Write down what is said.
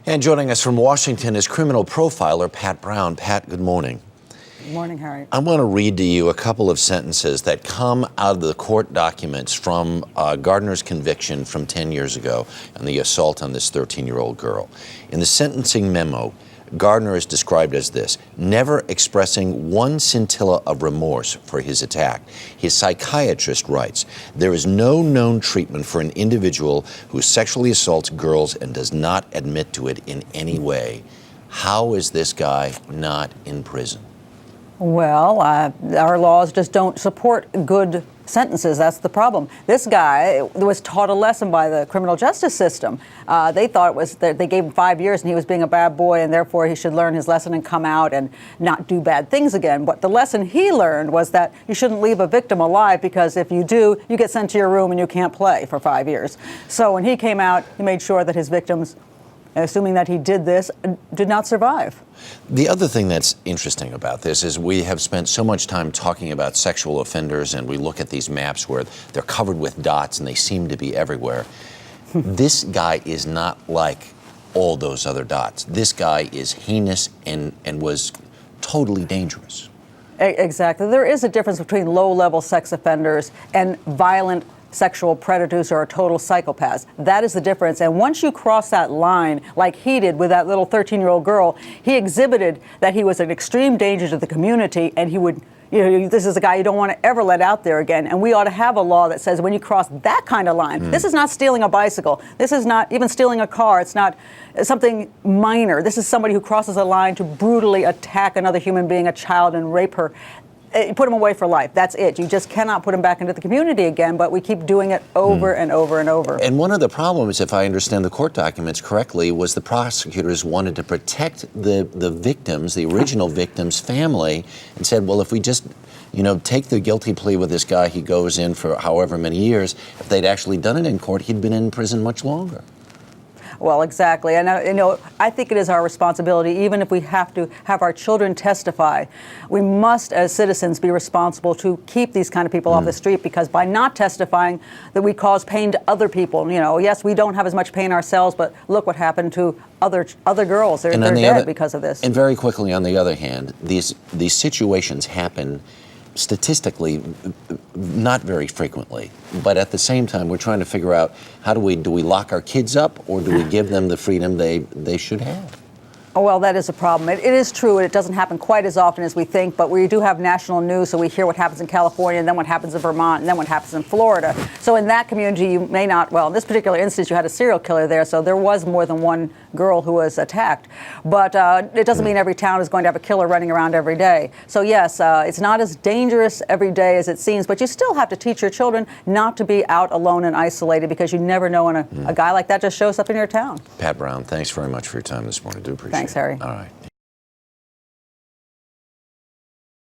And joining us from Washington is criminal profiler Pat Brown. Pat, good morning. Good morning, Harry. I want to read to you a couple of sentences that come out of the court documents from Gardner's conviction from 10 years ago and the assault on this 13-year-old girl. In the sentencing memo, Gardner is described as this: never expressing one scintilla of remorse for his attack. His psychiatrist writes, there is no known treatment for an individual who sexually assaults girls and does not admit to it in any way. How is this guy not in prison? Well, our laws just don't support good sentences. That's the problem. This guy was taught a lesson by the criminal justice system. They thought it was that they gave him 5 years and he was being a bad boy and therefore he should learn his lesson and come out and not do bad things again. But the lesson he learned was that you shouldn't leave a victim alive, because if you do, you get sent to your room and you can't play for 5 years. So when he came out, he made sure that his victims, assuming that he did this, did not survive. The other thing that's interesting about this is we have spent so much time talking about sexual offenders, and we look at these maps where they're covered with dots and they seem to be everywhere. This guy is not like all those other dots. This guy is heinous and was totally dangerous. Exactly. There is a difference between low-level sex offenders and violent sexual predators or total psychopaths. That is the difference. And once you cross that line, like he did with that little 13-year-old girl, he exhibited that he was an extreme danger to the community, and he would, this is a guy you don't want to ever let out there again. And we ought to have a law that says when you cross that kind of line, this is not stealing a bicycle. This is not even stealing a car. It's not something minor. This is somebody who crosses a line to brutally attack another human being, a child, and rape her. Put him away for life. That's it. You just cannot put him back into the community again, but we keep doing it over and over and over. And one of the problems, if I understand the court documents correctly, was the prosecutors wanted to protect the victims, the original victim's family, and said, well, if we just, take the guilty plea with this guy, he goes in for however many years. If they'd actually done it in court, he'd been in prison much longer. Well, exactly. And, I think it is our responsibility, even if we have to have our children testify, we must, as citizens, be responsible to keep these kind of people off the street, because by not testifying, that we cause pain to other people. Yes, we don't have as much pain ourselves, but look what happened to other girls. They're dead because of this. And very quickly, on the other hand, these situations happen statistically not very frequently, but at the same time we're trying to figure out do we lock our kids up, or do we give them the freedom they should have? Oh, well, that is a problem. It is true, and it doesn't happen quite as often as we think, but we do have national news, so we hear what happens in California, and then what happens in Vermont, and then what happens in Florida. So in that community, you may not, well, in this particular instance, you had a serial killer there, so there was more than one girl who was attacked. But it doesn't mean every town is going to have a killer running around every day. So yes, it's not as dangerous every day as it seems, but you still have to teach your children not to be out alone and isolated, because you never know when a guy like that just shows up in your town. Pat Brown, thanks very much for your time this morning. I do appreciate it. Thanks, Harry. All right.